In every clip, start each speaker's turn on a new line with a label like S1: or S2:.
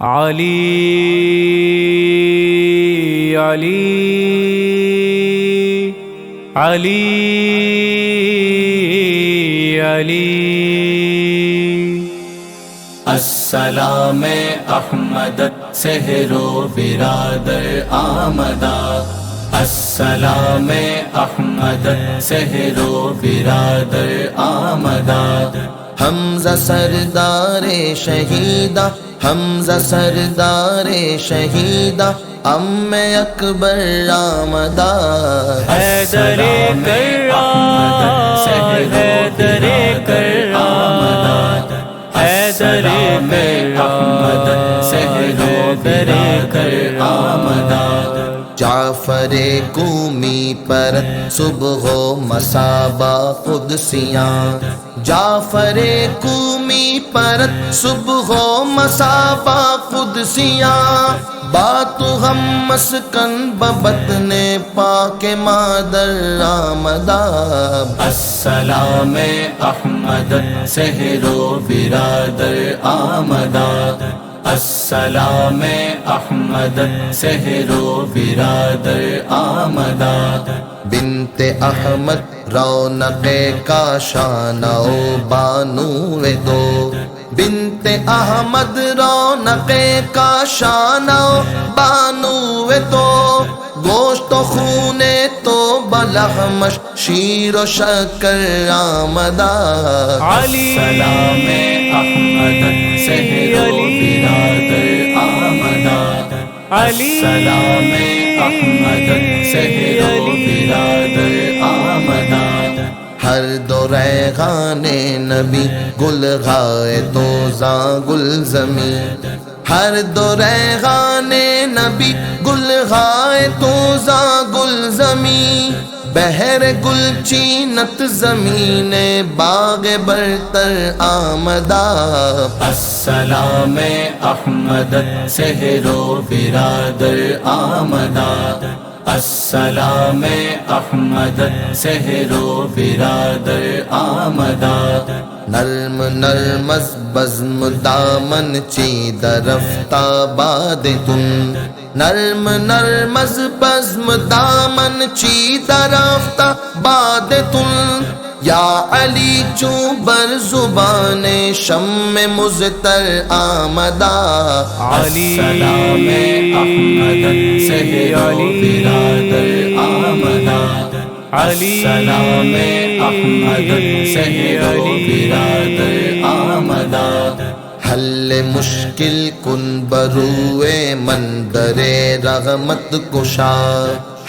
S1: علی علی علی علی
S2: السلام احمد سحر و برادر آمدہ، السلام احمد سحر و برادر آمدہ۔ حمزہ سردار شہیدہ، حمزہ سردار شہیدہ، ام اکبر آمدہ۔
S1: حیدر کرار، حیدر کرار، حیدر
S2: احمد سحر و برادر آمدہ۔ جعفر قومی پرت صبح و مسابہ قدسیاں، جعفر قومی پرت صبح و مسابہ قدسیاں، بات ہم مسکن ببطن پاک مادر آمدہ۔ السلام احمد سحر و برادر آمدہ، السلام احمد سحر و برادر آمدہ۔ بنت احمد رونق کاشانہ و بانو دو، بنت احمد رونق کاشانہ و بانو تو، گوشت و خون تو بلحمش شیر و شکر آمدہ۔ السلام احمد سحر و برادر آمدہ، السلام احمد سحر و برادر آمدہ۔ ہر دو ریحان نبی گل غائے تو زاں گل زمیں، ہر دو ریحان نبی گل غائے تو زاں گل زمیں، بہر گل چینت زمین باغ برتر آمدہ۔ السلام احمد سحر و برادر آمدہ، السلام احمد سحر و برادر آمدہ۔ نرم نرم از بزم دامن چی درفتہ باد تن، نرم نرم از بزم دامن چی درفتہ باد تن، یا علی چوں بر زبان شم مزتر آمدہ۔ السلام احمد سحر و برادر آمدہ، السلام احمد سحر و برادر آمدہ۔ حل مشکل کن بروئے مندر رحمت کشا،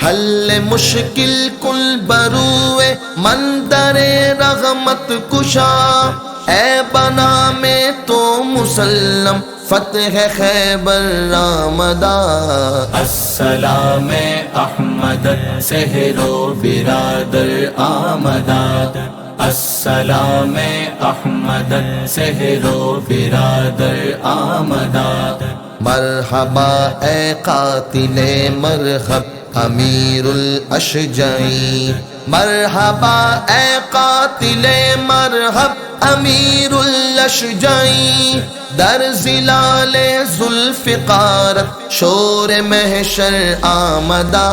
S2: حل مشکل کن بروئے مندر رحمت کشا، اے بنا میں تو مسلم فتح خیبر آمدہ۔ السلام احمد سحر و برادر آمدہ، السلام احمد سحر و برادر آمدہ۔ مرحبا اے قاتل مرحب امیر الاشجعی، مرحبا اے قاتل مرحب امیر الاشجعی، در زلال ذوالفقارت شور محشر آمدہ۔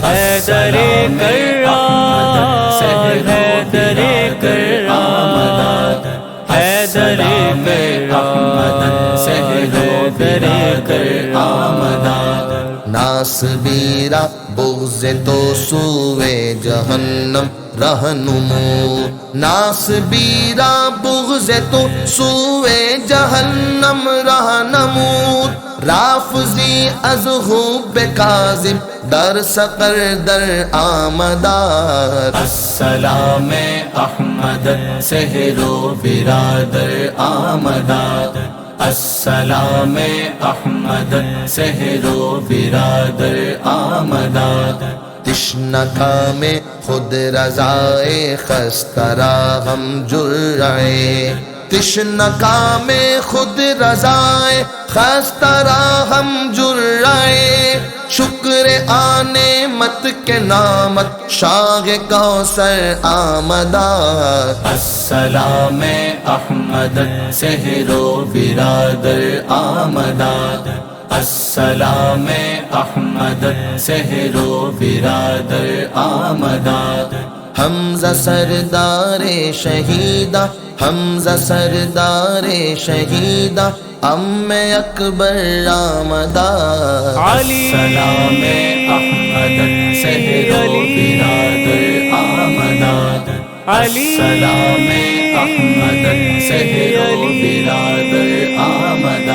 S1: حیدر کرار، حیدر کرار، حیدر
S2: کرار آمدہ۔ ناصبیرہ بغض تو سوئے جہنم رہنمو، ناصبیرہ بغض تو سوئے جہنم رہنمو، رافضی از حب کاذب در سقر در آمدہ۔ السلام احمد سحر و برادر آمدہ، السلام احمد سحر و برادر آمدہ۔ تشنکا میں خود رضائے خسترا ہم جرعے، تشنہ کام خود رضائے خستہ راہم جرائے شکر آنے مت کے نامت شاہ کوثر آمدہ
S1: السلام احمد سحر و برادر آمدہ السلام احمد سحر و برادر آمدہ
S2: حمزہ سردار شہیدہ حمزہ سردار شہیدہ ام اکبر آمدہ
S1: السلام احمد سحر و برادر آمدہ السلام احمد سحر و برادر آمدہ